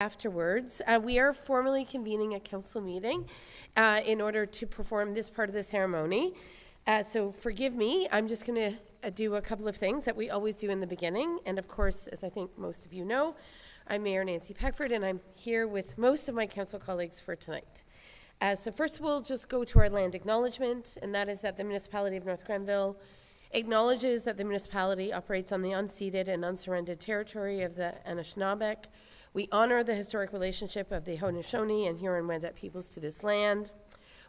Afterwards, we are formally convening a council meeting in order to perform this part of the ceremony. So forgive me, I'm just going to do a couple of things that we always do in the beginning. And of course, as I think most of you know, I'm Mayor Nancy Peckford, and I'm here with most of my council colleagues for tonight. So first we'll just go to our land acknowledgement, and that is that the municipality of North Grenville acknowledges that the municipality operates on the unceded and unsurrendered territory of the Anishinaabe. We honor the historic relationship of the Haudenosaunee and Huron-Wendat peoples to this land.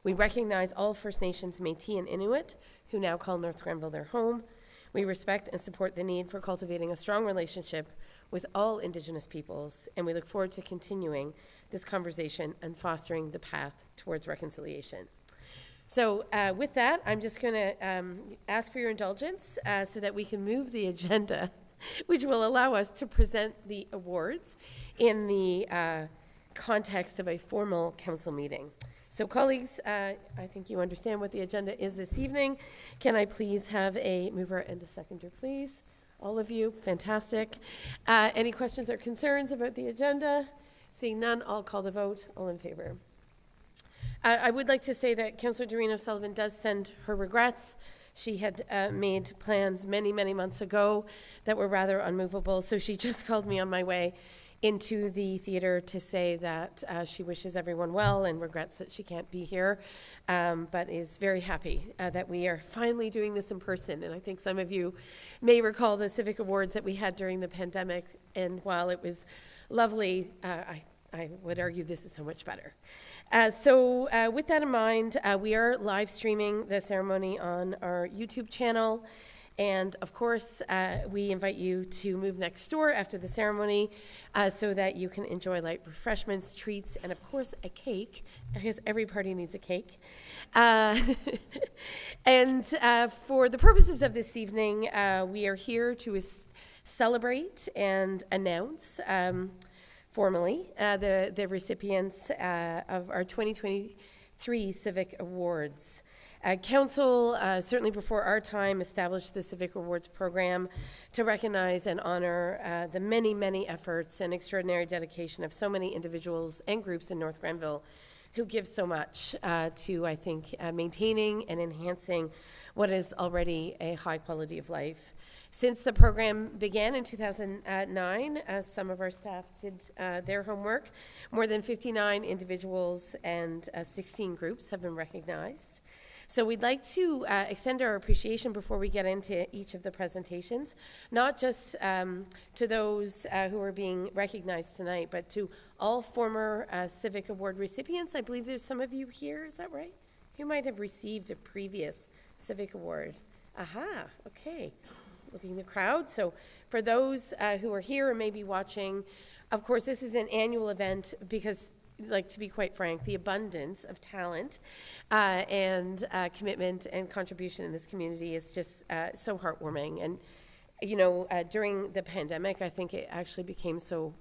We recognize all First Nations, Métis, and Inuit who now call North Grenville their home. We respect and support the need for cultivating a strong relationship with all Indigenous peoples, and we look forward to continuing this conversation and fostering the path towards reconciliation. So with that, I'm just going to ask for your indulgence so that we can move the agenda, which will allow us to present the awards in the context of a formal council meeting. So colleagues, I think you understand what the agenda is this evening. Can I please have a mover and a seconder, please? All of you, fantastic. Any questions or concerns about the agenda? Seeing none, I'll call the vote. All in favor. I would like to say that Councillor Doreen O'Sullivan does send her regrets. She had made plans many, many months ago that were rather unmovable, so she just called me on my way into the theatre to say that she wishes everyone well and regrets that she can't be here, but is very happy that we are finally doing this in person. And I think some of you may recall the Civic Awards that we had during the pandemic, and while it was lovely, I would argue this is so much better. So with that in mind, we are live streaming the ceremony on our YouTube channel. And of course, we invite you to move next door after the ceremony so that you can enjoy light refreshments, treats, and of course, a cake, because every party needs a cake. And for the purposes of this evening, we are here to celebrate and announce formally the recipients of our 2023 Civic Awards. Council, certainly before our time, established the Civic Awards program to recognize and honor the many, many efforts and extraordinary dedication of so many individuals and groups in North Grenville who give so much to, I think, maintaining and enhancing what is already a high quality of life. Since the program began in 2009, as some of our staff did their homework, more than 59 individuals and 16 groups have been recognized. So we'd like to extend our appreciation before we get into each of the presentations, not just to those who are being recognized tonight, but to all former Civic Award recipients. I believe there's some of you here, is that right? Who might have received a previous Civic Award. Aha, okay. Looking in the crowd. So for those who are here or maybe watching, of course, this is an annual event because, like, to be quite frank, the abundance of talent and commitment and contribution in this community is just so heartwarming. And, you know, during the pandemic, I think it actually became so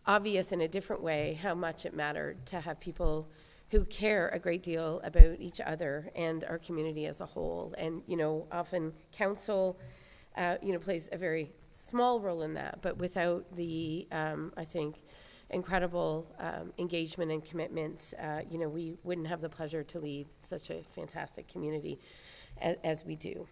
obvious in a different way how much it mattered to have people who care a great deal about each other and our community as a whole. And, you know, often council plays a very small role in that, but without the, I think, incredible engagement and commitment, we wouldn't have the pleasure to lead such a fantastic community as we do.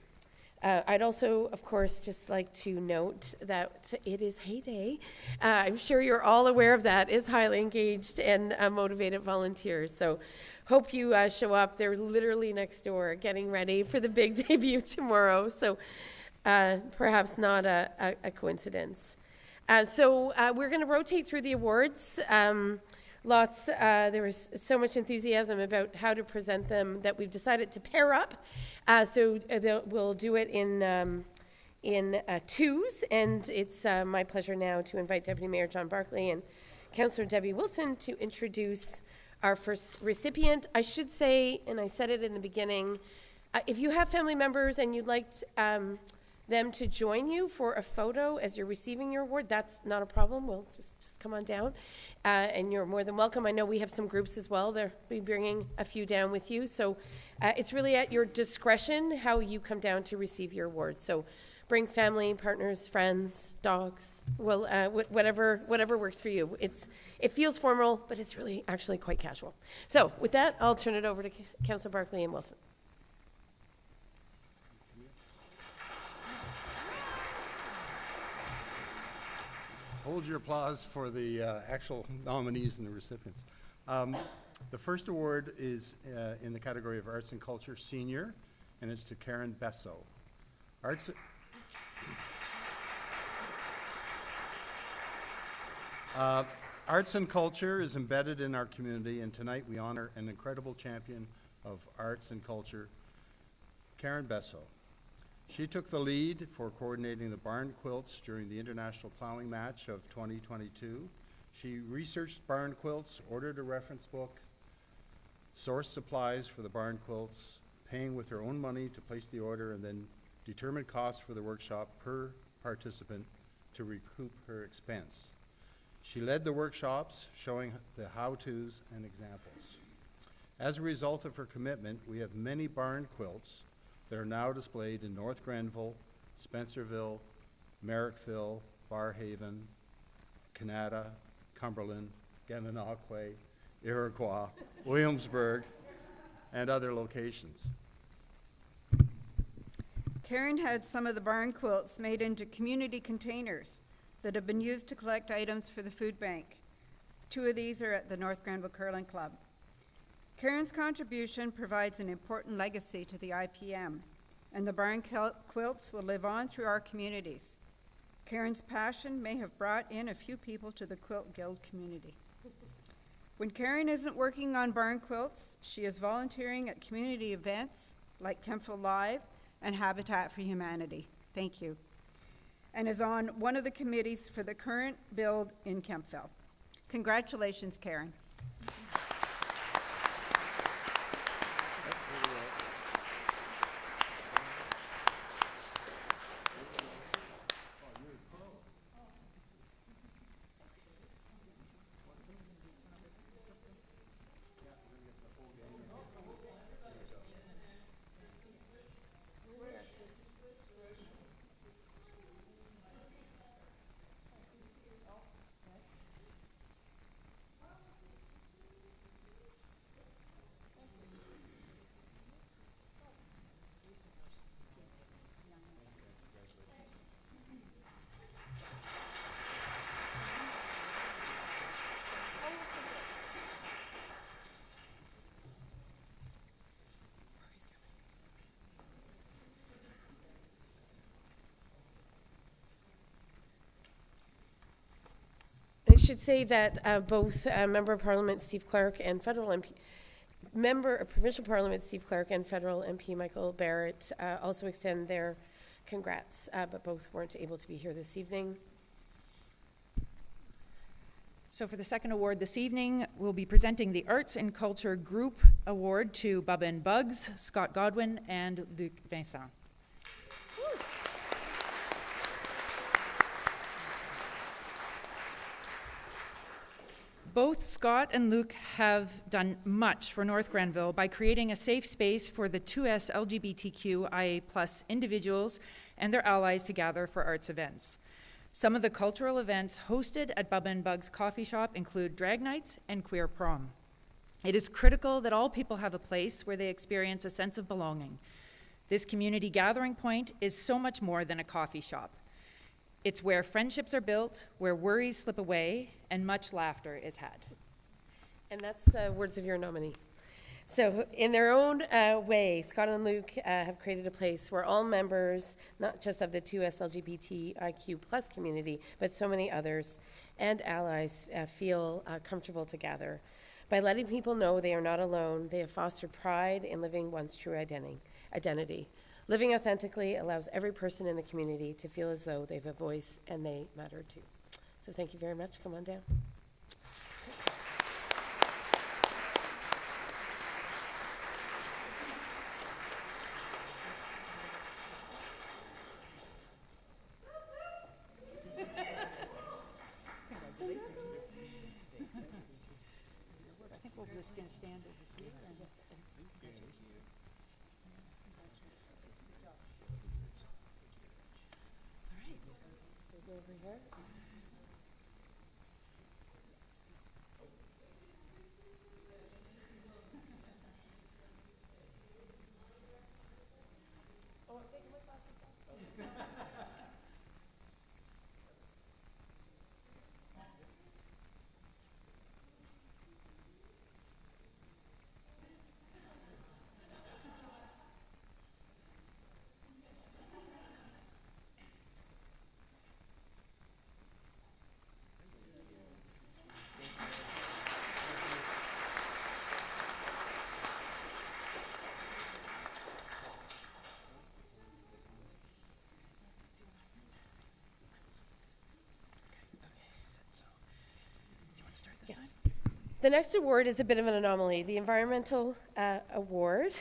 I'd also, of course, just like to note that it is Hay Day. I'm sure you're all aware of that, is highly engaged and motivated volunteers. So hope you show up. They're literally next door getting ready for the big debut tomorrow. So perhaps not a coincidence. So we're going to rotate through the awards. There was so much enthusiasm about how to present them that we've decided to pair up. So we'll do it in twos, and it's my pleasure now to invite Deputy Mayor John Barclay and Councillor Debbie Wilson to introduce our first recipient. I should say, and I said it in the beginning, if you have family members and you'd like them to join you for a photo as you're receiving your award, that's not a problem. We'll just come on down, and you're more than welcome. I know we have some groups as well. They'll be bringing a few down with you. So it's really at your discretion how you come down to receive your award. So Bring family, partners, friends, dogs, well, whatever works for you. It feels formal, but it's really actually quite casual. So with that, I'll turn it over to Councillor Barclay and Wilson. Hold your applause for the actual nominees and the recipients. The first award is in the category of Arts and Culture Senior, and it's to Karen Besso. Arts and culture is embedded in our community, and tonight we honor an incredible champion of arts and culture, Karen Besso. She took the lead for coordinating the barn quilts during the International Plowing Match of 2022. She researched barn quilts, ordered a reference book, sourced supplies for the barn quilts, paying with her own money to place the order, and then determined costs for the workshop per participant to recoup her expense. She led the workshops, showing the how-tos and examples. As a result of her commitment, we have many barn quilts that are now displayed in North Grenville, Spencerville, Merrittville, Barrhaven, Canada, Cumberland, Gananoque, Iroquois, Williamsburg, and other locations. Karen had some of the barn quilts made into community containers that have been used to collect items for the food bank. 2 of these are at the North Grenville Curling Club. Karen's contribution provides an important legacy to the IPM, and the barn quilts will live on through our communities. Karen's passion may have brought in a few people to the Quilt Guild community. When Karen isn't working on barn quilts, she is volunteering at community events like Kemptville Live and Habitat for Humanity. Thank you. And is on one of the committees for the current build in Kemptville. Congratulations, Karen. I should say that both Member of Parliament Steve Clark and Federal MP, Member of Provincial Parliament Steve Clark and Federal MP Michael Barrett also extend their congrats, but both weren't able to be here this evening. So for the second award this evening, we'll be presenting the Arts and Culture Group Award to Bubba and Bugs, Scott Godwin, and Luc Vincent. Both Scott and Luc have done much for North Grenville by creating a safe space for the 2S LGBTQIA+ individuals and their allies to gather for arts events. Some of the cultural events hosted at Bubba and Bugs Coffee Shop include drag nights and queer prom. It is critical that all people have a place where they experience a sense of belonging. This community gathering point is so much more than a coffee shop. It's where friendships are built, where worries slip away, and much laughter is had. And that's the words of your nominee. So in their own way, Scott and Luc have created a place where all members, not just of the 2S LGBTIQ+ community, but so many others and allies feel comfortable to gather. By letting people know they are not alone, they have fostered pride in living one's true identity. Living authentically allows every person in the community to feel as though they have a voice and they matter too. So thank you very much. Come on down. I think we're just going to stand over here. Over here. Yes. The next award is a bit of an anomaly. The environmental award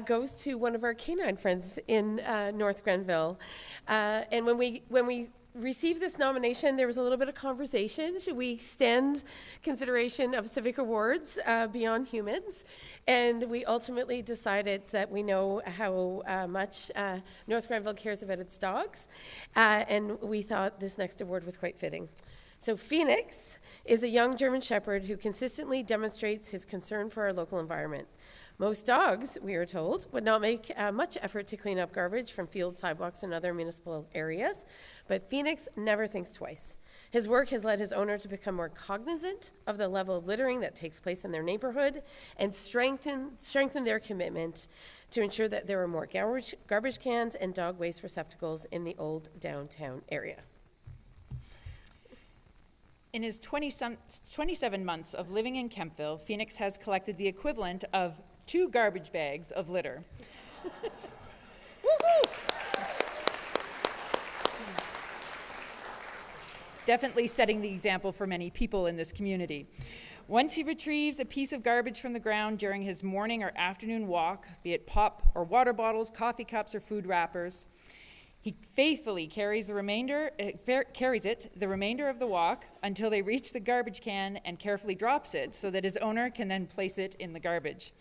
goes to one of our canine friends in North Grenville. And when we received this nomination, there was a little bit of conversation. Should we extend consideration of civic awards beyond humans? And we ultimately decided that we know how much North Grenville cares about its dogs. And we thought this next award was quite fitting. So Phoenix is a young German Shepherd who consistently demonstrates his concern for our local environment. Most dogs, we are told, would not make much effort to clean up garbage from fields, sidewalks, and other municipal areas, but Phoenix never thinks twice. His work has led his owner to become more cognizant of the level of littering that takes place in their neighborhood and strengthen their commitment to ensure that there are more garbage cans and dog waste receptacles in the old downtown area. In his 27 months of living in Kempville, Phoenix has collected the equivalent of 2 garbage bags of litter. Definitely setting the example for many people in this community. Once he retrieves a piece of garbage from the ground during his morning or afternoon walk, be it pop or water bottles, coffee cups, or food wrappers, he faithfully carries the remainder of the walk until they reach the garbage can and carefully drops it so that his owner can then place it in the garbage.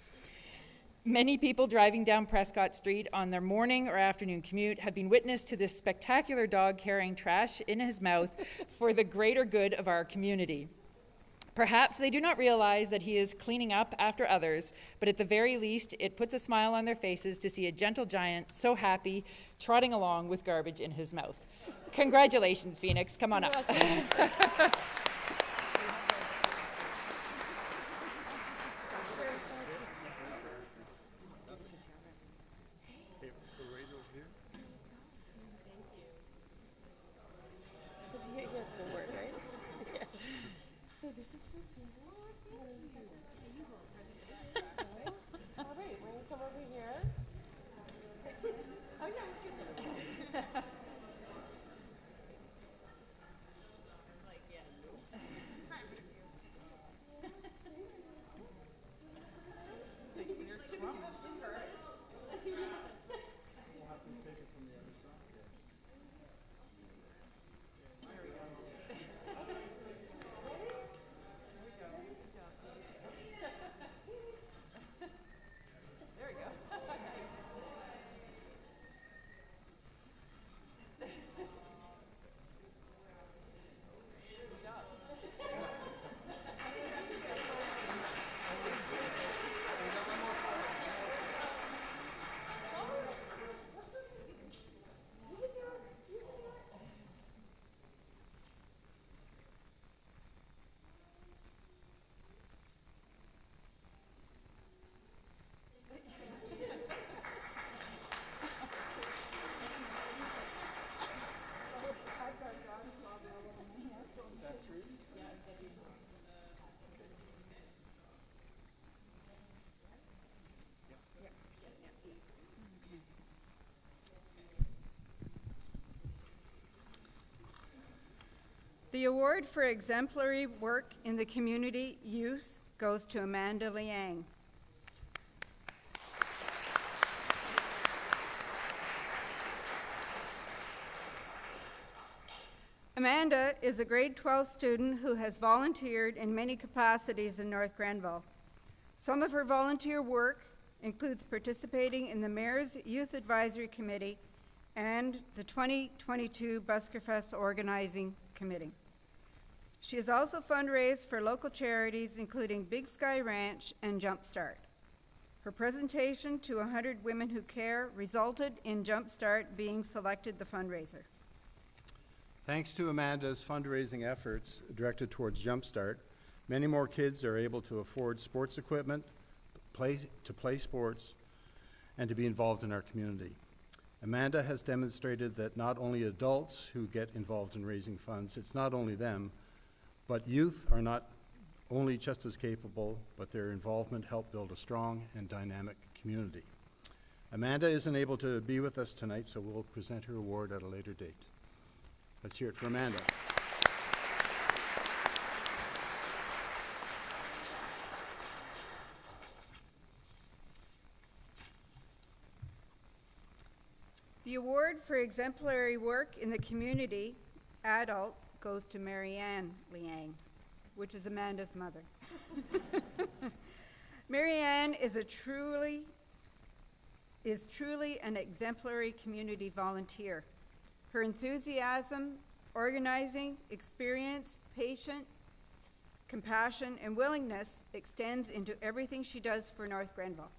Many people driving down Prescott Street on their morning or afternoon commute have been witness to this spectacular dog carrying trash in his mouth for the greater good of our community. Perhaps they do not realize that he is cleaning up after others, but at the very least, it puts a smile on their faces to see a gentle giant so happy trotting along with garbage in his mouth. Congratulations, Phoenix. Come on up. He has an award, right? Yeah. So this is for all right, we're going to come over here. Oh, yeah, we can. The award for exemplary work in the community youth goes to Amanda Liang. Amanda is a grade 12 student who has volunteered in many capacities in North Grenville. Some of her volunteer work includes participating in the Mayor's Youth Advisory Committee and the 2022 Busker Fest Organizing Committee. She has also fundraised for local charities, including Big Sky Ranch and Jumpstart. Her presentation to 100 Women Who Care resulted in Jumpstart being selected the fundraiser. Thanks to Amanda's fundraising efforts directed towards Jumpstart, many more kids are able to afford sports equipment, to play sports, and to be involved in our community. Amanda has demonstrated that not only adults who get involved in raising funds, it's not only them, but youth are not only just as capable, but their involvement helped build a strong and dynamic community. Amanda isn't able to be with us tonight, so we'll present her award at a later date. Let's hear it for Amanda. The award for exemplary work in the community, adult, goes to Marianne Liang, which is Amanda's mother. Marianne is truly an exemplary community volunteer. Her enthusiasm, organizing, experience, patience, compassion, and willingness extends into everything she does for North Grenville.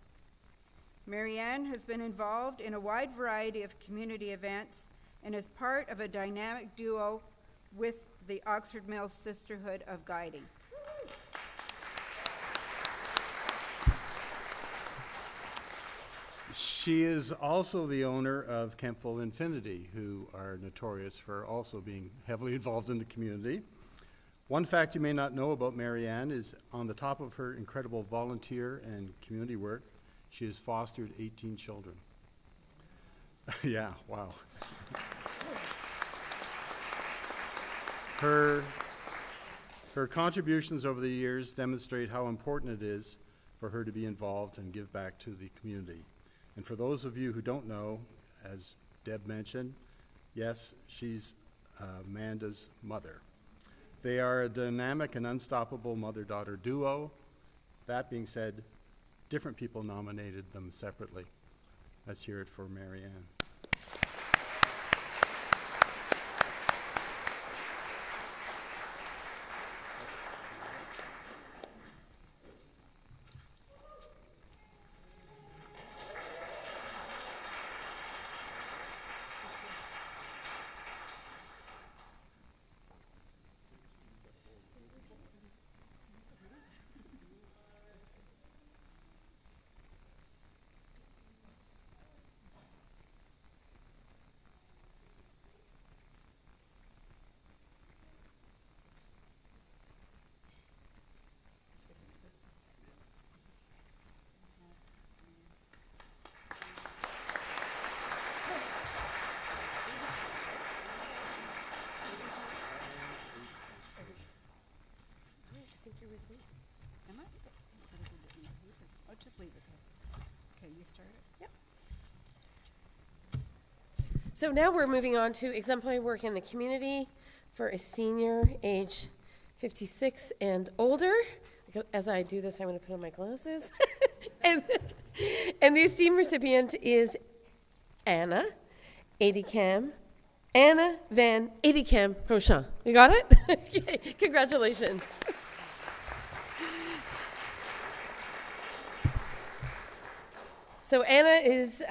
Marianne has been involved in a wide variety of community events and is part of a dynamic duo with the Oxford Mills Sisterhood of Guiding. She is also the owner of Kempville Infinity, who are notorious for also being heavily involved in the community. One fact you may not know about Marianne is on the top of her incredible volunteer and community work, she has fostered 18 children. Yeah, wow. Her contributions over the years demonstrate how important it is for her to be involved and give back to the community. And for those of you who don't know, as Deb mentioned, yes, she's Amanda's mother. They are a dynamic and unstoppable mother-daughter duo. That being said, different people nominated them separately. Let's hear it for Marianne. Am I? I'll just leave it there. Okay, you start it. Yep. So now we're moving on to exemplary work in the community for a senior age 56 and older. As I do this, I'm going to put on my glasses. and the esteemed recipient is Anna Adicam. Anna Van Adicam Prochamp. You got it? Okay, congratulations. So Anna is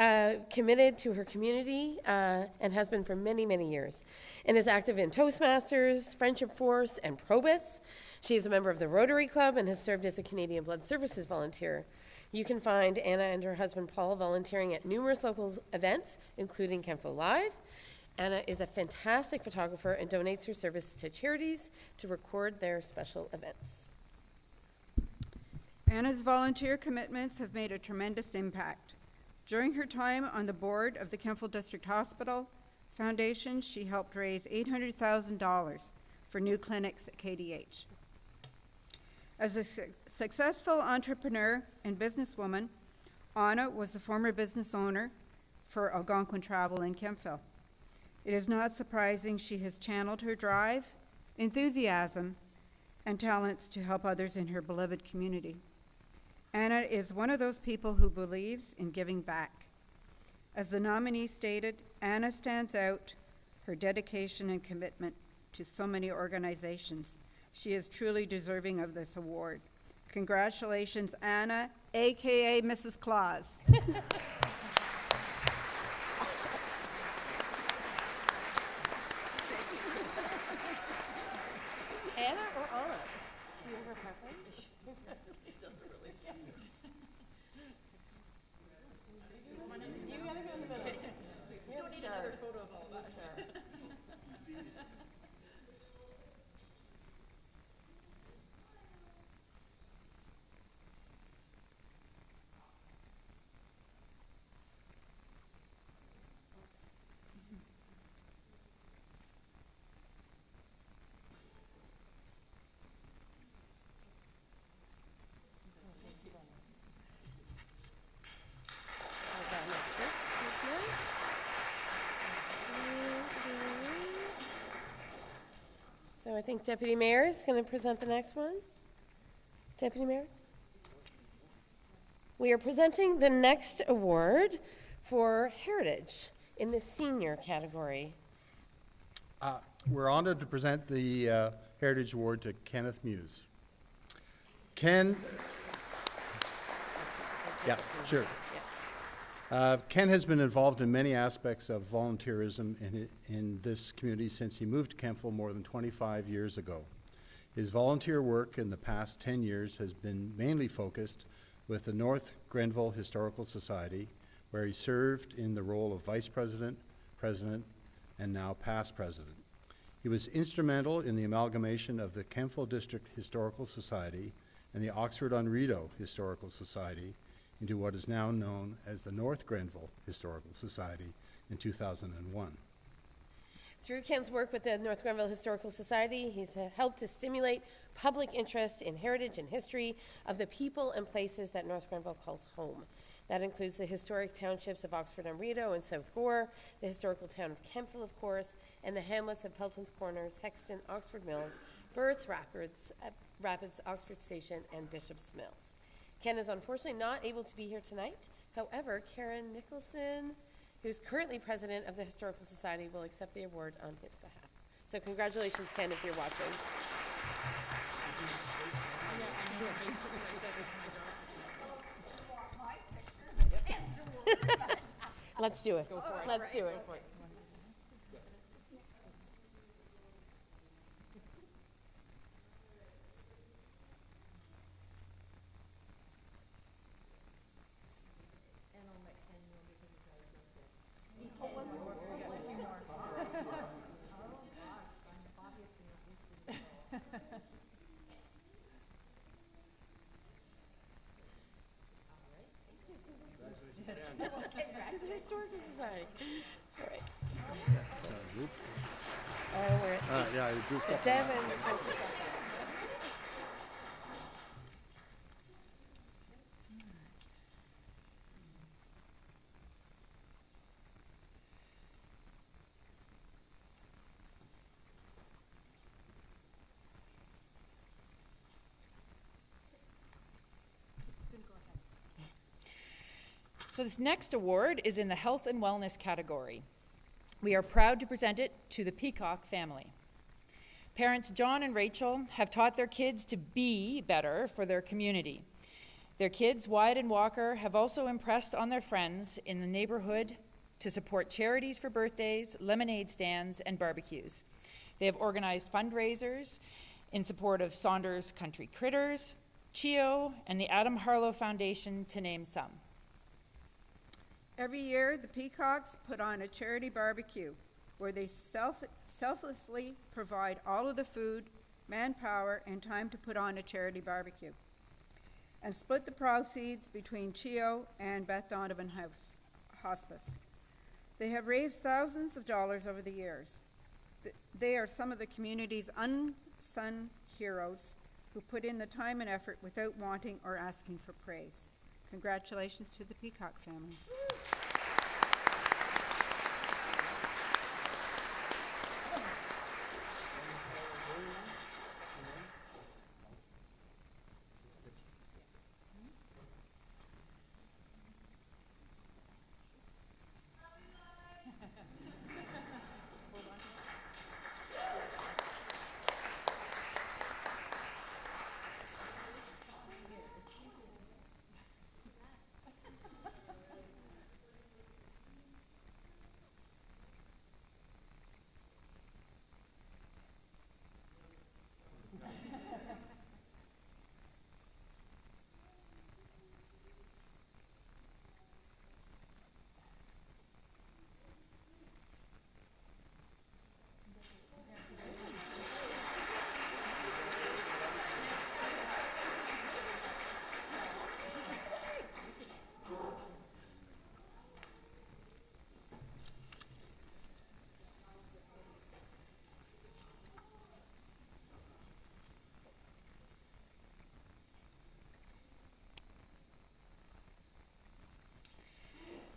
committed to her community and has been for many, many years, and is active in Toastmasters, Friendship Force, and Probus. She is a member of the Rotary Club and has served as a Canadian Blood Services volunteer. You can find Anna and her husband Paul volunteering at numerous local events, including Kempville Live. Anna is a fantastic photographer and donates her service to charities to record their special events. Anna's volunteer commitments have made a tremendous impact. During her time on the board of the Kempville District Hospital Foundation, she helped raise $800,000 for new clinics at KDH. As a successful entrepreneur and businesswoman, Anna was the former business owner for Algonquin Travel in Kempville. It is not surprising she has channeled her drive, enthusiasm, and talents to help others in her beloved community. Anna is one of those people who believes in giving back. As the nominee stated, Anna stands out her dedication and commitment to so many organizations. She is truly deserving of this award. Congratulations, Anna, AKA Mrs. Claus. Anna or Anna? Do you have a preference? You gotta go in the middle. We don't need another photo of all of us. I've got my script. Who's next? So I think Deputy Mayor is going to present the next one. Deputy Mayor? We are presenting the next award for Heritage in the senior category. We're honored to present the Heritage Award to Kenneth Muse. Ken, yeah, sure. Ken has been involved in many aspects of volunteerism in this community since he moved to Kemptville more than 25 years ago. His volunteer work in the past 10 years has been mainly focused with the North Grenville Historical Society, where he served in the role of Vice President, President, and now past President. He was instrumental in the amalgamation of the Kemptville District Historical Society and the Oxford-on-Rideau Historical Society into what is now known as the North Grenville Historical Society in 2001. Through Ken's work with the North Grenville Historical Society, he's helped to stimulate public interest in heritage and history of the people and places that North Grenville calls home. That includes the historic townships of Oxford-on-Rideau and South Gore, the historical town of Kemptville, of course, and the hamlets of Pelton's Corners, Hexton, Oxford Mills, Burt's Rapids, Oxford Station, and Bishop's Mills. Ken is unfortunately not able to be here tonight. However, Karen Nicholson, who's currently president of the Historical Society, will accept the award on his behalf. So congratulations, Ken, if you're watching. Let's do it. Let's do it. To the Historical Society. All right. We're at Yeah, you do so Devin. So this next award is in the health and wellness category. We are proud to present it to the Peacock family. Parents John and Rachel have taught their kids to be better for their community. Their kids, Wyatt and Walker, have also impressed on their friends in the neighborhood to support charities for birthdays, lemonade stands, and barbecues. They have organized fundraisers in support of Saunders Country Critters, CHEO, and the Adam Harlow Foundation, to name some. Every year, the Peacocks put on a charity barbecue where they selflessly provide all of the food, manpower, and time to put on a charity barbecue, and split the proceeds between CHEO and Beth Donovan Hospice. They have raised thousands of dollars over the years. They are some of the community's unsung heroes who put in the time and effort without wanting or asking for praise. Congratulations to the Peacock family.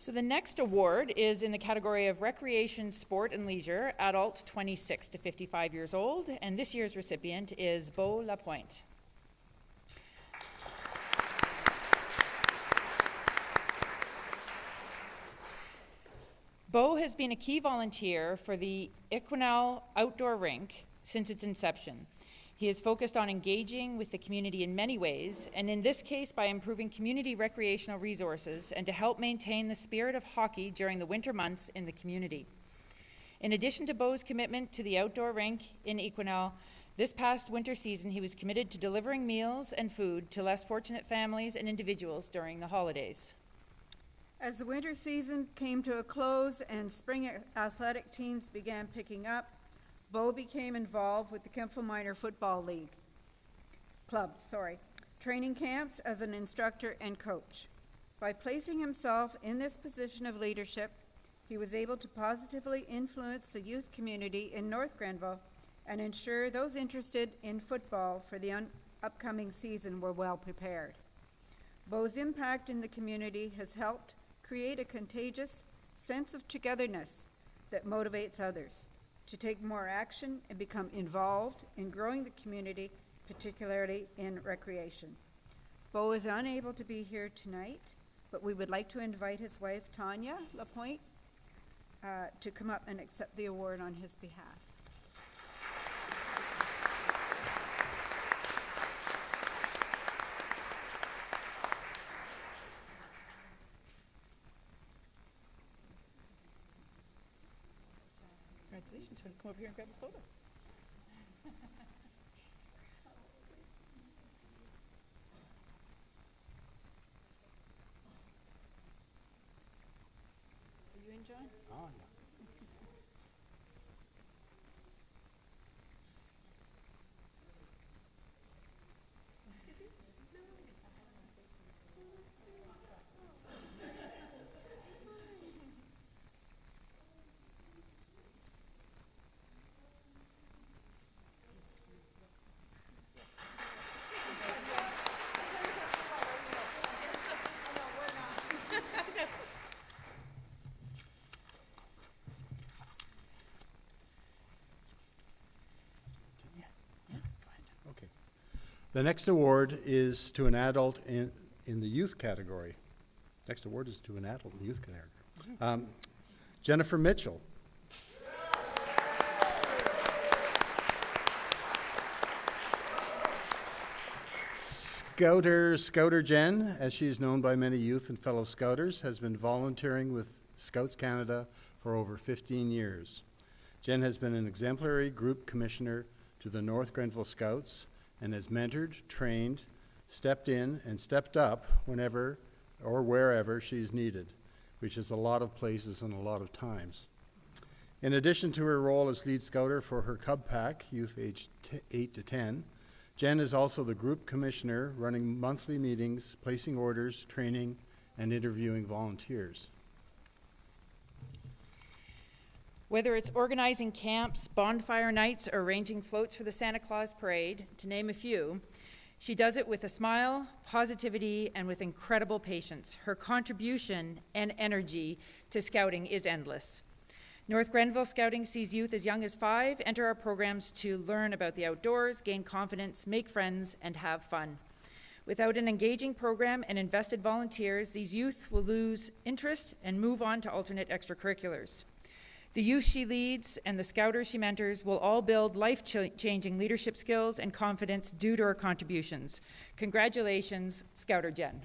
So the next award is in the category of Recreation, Sport and Leisure, adult 26 to 55 years old, and this year's recipient is Beau Lapointe. Beau has been a key volunteer for the Equinal Outdoor Rink since its inception. He is focused on engaging with the community in many ways, and in this case by improving community recreational resources and to help maintain the spirit of hockey during the winter months in the community. In addition to Beau's commitment to the outdoor rink in Equinal, this past winter season he was committed to delivering meals and food to less fortunate families and individuals during the holidays. As the winter season came to a close and spring athletic teams began picking up, Beau became involved with the Kemptville Minor Football League Club, training camps as an instructor and coach. By placing himself in this position of leadership, he was able to positively influence the youth community in North Grenville and ensure those interested in football for the upcoming season were well prepared. Beau's impact in the community has helped create a contagious sense of togetherness that motivates others to take more action and become involved in growing the community, particularly in recreation. Beau is unable to be here tonight, but we would like to invite his wife, Tanya Lapointe, to come up and accept the award on his behalf. Congratulations. Want to come over here and grab a photo? Are you in, John? Oh, yeah. Okay. The next award is to an adult in the youth category. Next award is to an adult in the youth category. Jennifer Mitchell. Scouter Jen, as she is known by many youth and fellow Scouters, has been volunteering with Scouts Canada for over 15 years. Jen has been an exemplary group commissioner to the North Grenville Scouts and has mentored, trained, stepped in, and stepped up whenever or wherever she's needed, which is a lot of places and a lot of times. In addition to her role as lead scouter for her Cub Pack, youth aged 8 to 10, Jen is also the group commissioner running monthly meetings, placing orders, training, and interviewing volunteers. Whether it's organizing camps, bonfire nights, or arranging floats for the Santa Claus Parade, to name a few, she does it with a smile, positivity, and with incredible patience. Her contribution and energy to scouting is endless. North Grenville Scouting sees youth as young as 5 enter our programs to learn about the outdoors, gain confidence, make friends, and have fun. Without an engaging program and invested volunteers, these youth will lose interest and move on to alternate extracurriculars. The youth she leads and the scouters she mentors will all build life-changing leadership skills and confidence due to her contributions. Congratulations, Scouter Jen.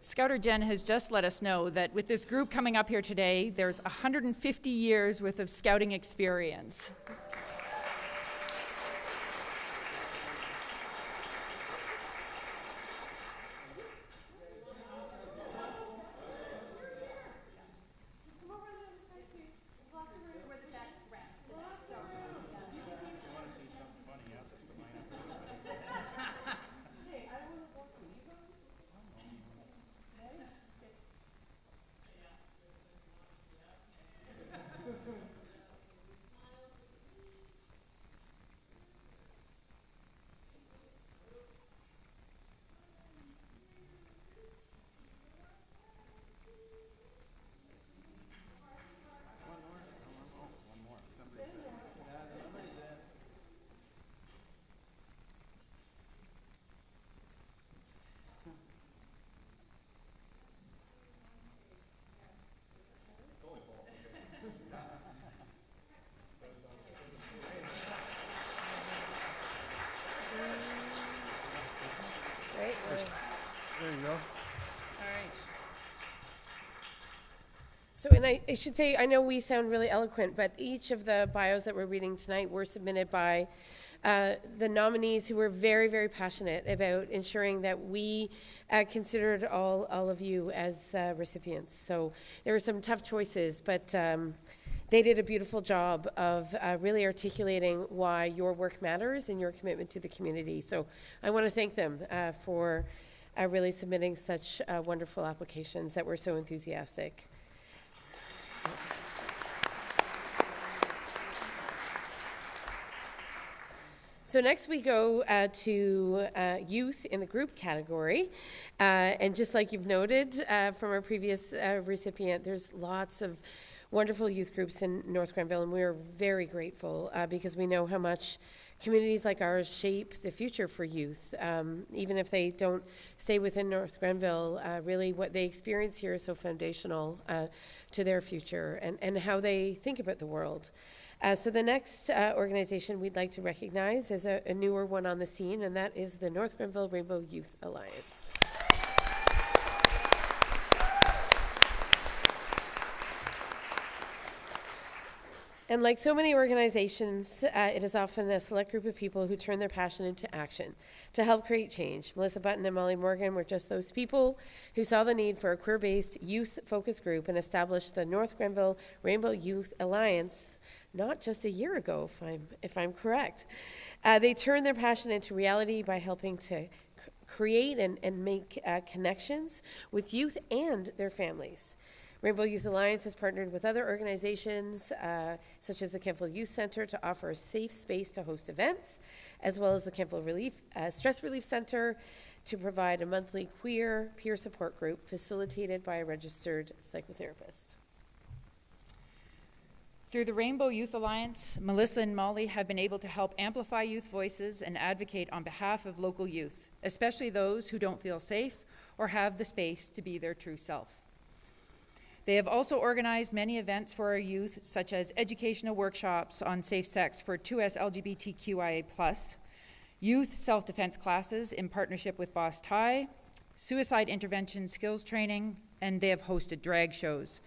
Scouter Jen has just let us know that with this group coming up here today, there's 150 years worth of scouting experience. So, and I should say, I know we sound really eloquent, but each of the bios that we're reading tonight were submitted by the nominees who were very, very passionate about ensuring that we considered all of you as recipients. So there were some tough choices, but they did a beautiful job of really articulating why your work matters and your commitment to the community. So I want to thank them for really submitting such wonderful applications that were so enthusiastic. So next we go to youth in the group category. And just like you've noted from our previous recipient, there's lots of wonderful youth groups in North Grenville, and we are very grateful because we know how much communities like ours shape the future for youth. Even if they don't stay within North Grenville, really what they experience here is so foundational to their future and how they think about the world. So the next organization we'd like to recognize is a newer one on the scene, and that is the North Grenville Rainbow Youth Alliance. And like so many organizations, it is often a select group of people who turn their passion into action to help create change. Melissa Button and Molly Morgan were just those people who saw the need for a queer-based youth-focused group and established the North Grenville Rainbow Youth Alliance not just a year ago, if I'm correct. They turned their passion into reality by helping to create and make connections with youth and their families. Rainbow Youth Alliance has partnered with other organizations, such as the Kemptville Youth Center, to offer a safe space to host events, as well as the Kemptville Stress Relief Center to provide a monthly queer peer support group facilitated by a registered psychotherapist. Through the Rainbow Youth Alliance, Melissa and Molly have been able to help amplify youth voices and advocate on behalf of local youth, especially those who don't feel safe or have the space to be their true self. They have also organized many events for our youth, such as educational workshops on safe sex for 2S LGBTQIA+, youth self-defense classes in partnership with Boss Tie, suicide intervention skills training, and they have hosted drag shows.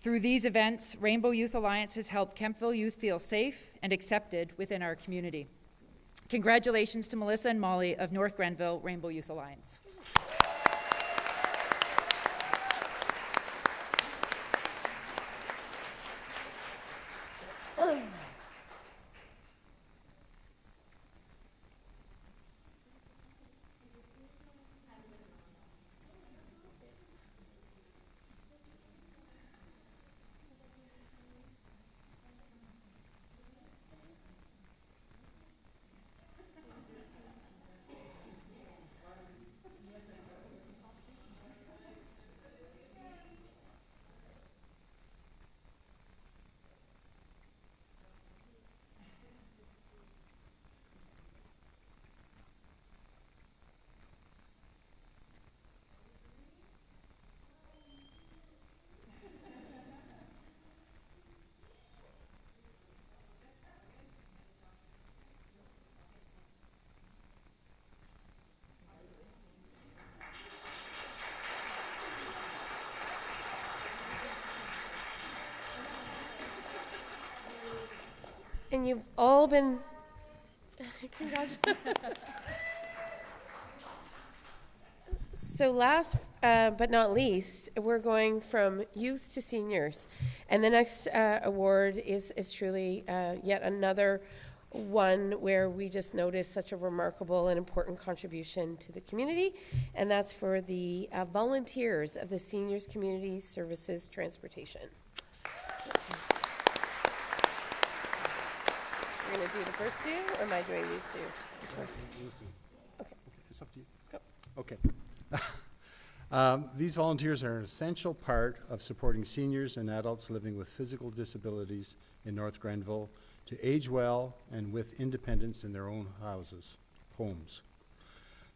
Through these events, Rainbow Youth Alliance has helped Kemptville youth feel safe and accepted within our community. Congratulations to Melissa and Molly of North Grenville Rainbow Youth Alliance. And you've all been, congratulations. So last but not least, we're going from youth to seniors. And the next award is truly yet another one where we just noticed such a remarkable and important contribution to the community. And that's for the volunteers of the Seniors Community Services Transportation. We're going to do the first two, or am I doing these two? Okay. It's up to you. Go. Okay. These volunteers are an essential part of supporting seniors and adults living with physical disabilities in North Grenville to age well and with independence in their own homes.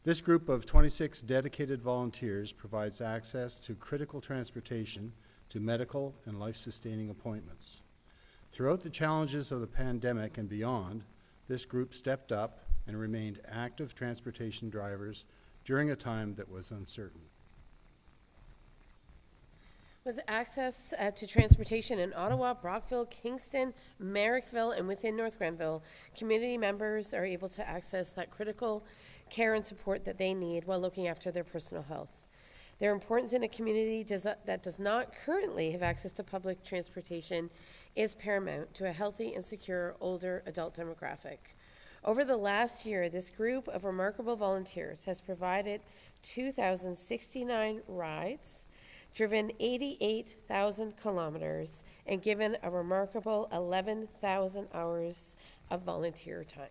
This group of 26 dedicated volunteers provides access to critical transportation to medical and life-sustaining appointments. Throughout the challenges of the pandemic and beyond, this group stepped up and remained active transportation drivers during a time that was uncertain. With access to transportation in Ottawa, Brockville, Kingston, Merrickville, and within North Grenville, community members are able to access that critical care and support that they need while looking after their personal health. Their importance in a community that does not currently have access to public transportation is paramount to a healthy and secure older adult demographic. Over the last year, this group of remarkable volunteers has provided 2,069 rides, driven 88,000 kilometers, and given a remarkable 11,000 hours of volunteer time.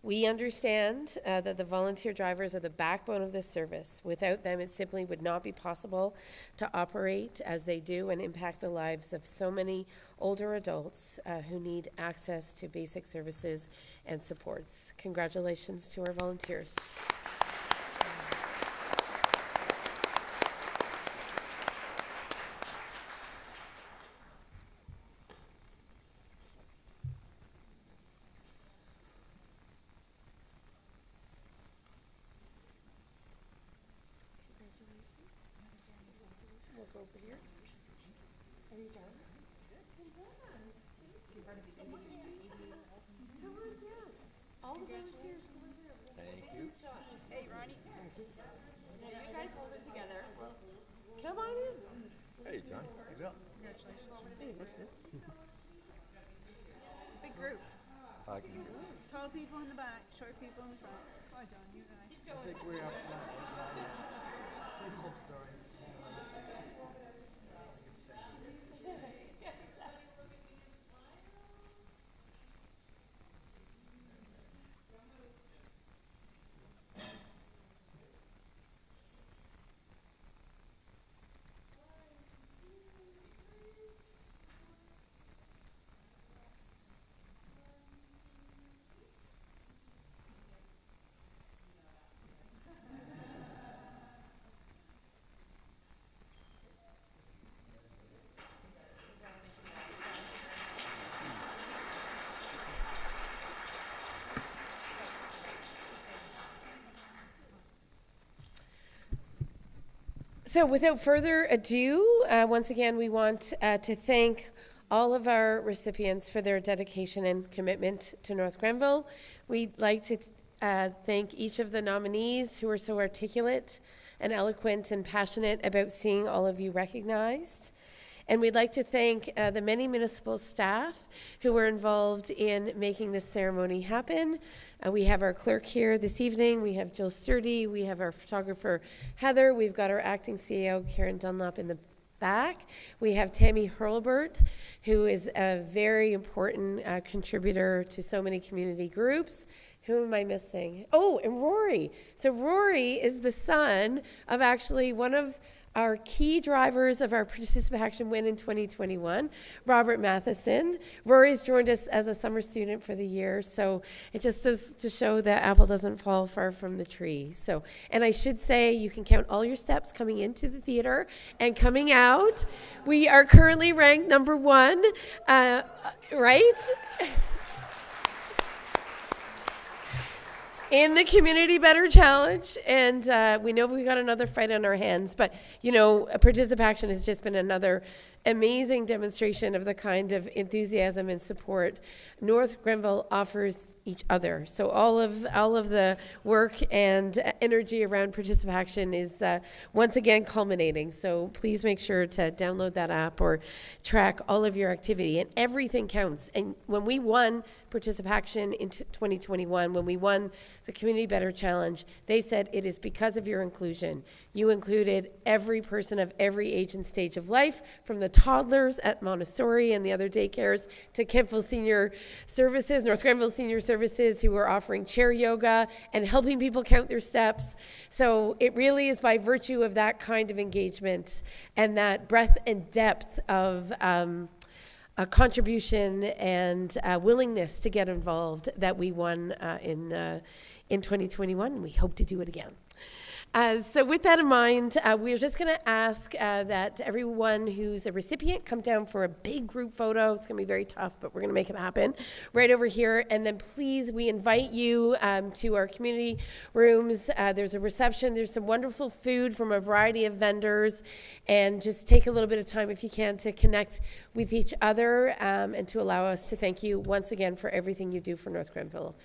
We understand that the volunteer drivers are the backbone of this service. Without them, it simply would not be possible to operate as they do and impact the lives of so many older adults who need access to basic services and supports. Congratulations to our volunteers. We'll go over here. Are you done? Come on down. All the volunteers, come on down. Thank you. Hey, Ronnie. Now you guys hold it together. Come on in. Hey, John. Hey, Bill. Big group. I can Tall people in the back, short people in the front. Hi, John, you and I. think we're up. Simple story. So without further ado, once again, we want to thank all of our recipients for their dedication and commitment to North Grenville. We'd like to thank each of the nominees who are so articulate and eloquent and passionate about seeing all of you recognized. And we'd like to thank the many municipal staff who were involved in making this ceremony happen. We have our clerk here this evening. We have Jill Sturdy. We have our photographer, Heather. We've got our acting CEO, Karen Dunlop, in the back. We have Tammy Hurlbert, who is a very important contributor to so many community groups. Who am I missing? Oh, and Rory. So Rory is the son of actually one of our key drivers of our participation win in 2021, Robert Matheson. Rory's joined us as a summer student for the year, so it just goes to show that apple doesn't fall far from the tree. So, and I should say, you can count all your steps coming into the theater and coming out. We are currently ranked number 1, right? In the Community Better Challenge, and we know we got another fight on our hands, but you know, Participation has just been another amazing demonstration of the kind of enthusiasm and support North Grenville offers each other. So all of the work and energy around Participation is once again culminating. So please make sure to download that app or track all of your activity, and everything counts. And when we won Participation in 2021, when we won the Community Better Challenge, they said it is because of your inclusion. You included every person of every age and stage of life, from the toddlers at Montessori and the other daycares to Kempville Senior Services, North Grenville Senior Services, who are offering chair yoga and helping people count their steps. So it really is by virtue of that kind of engagement and that breadth and depth of a contribution and willingness to get involved that we won in 2021. We hope to do it again. So with that in mind, we're just going to ask that everyone who's a recipient come down for a big group photo. It's going to be very tough, but we're going to make it happen right over here. And then please, we invite you to our community rooms. There's a reception. There's some wonderful food from a variety of vendors. And just take a little bit of time, if you can, to connect with each other and to allow us to thank you once again for everything you do for North Grenville.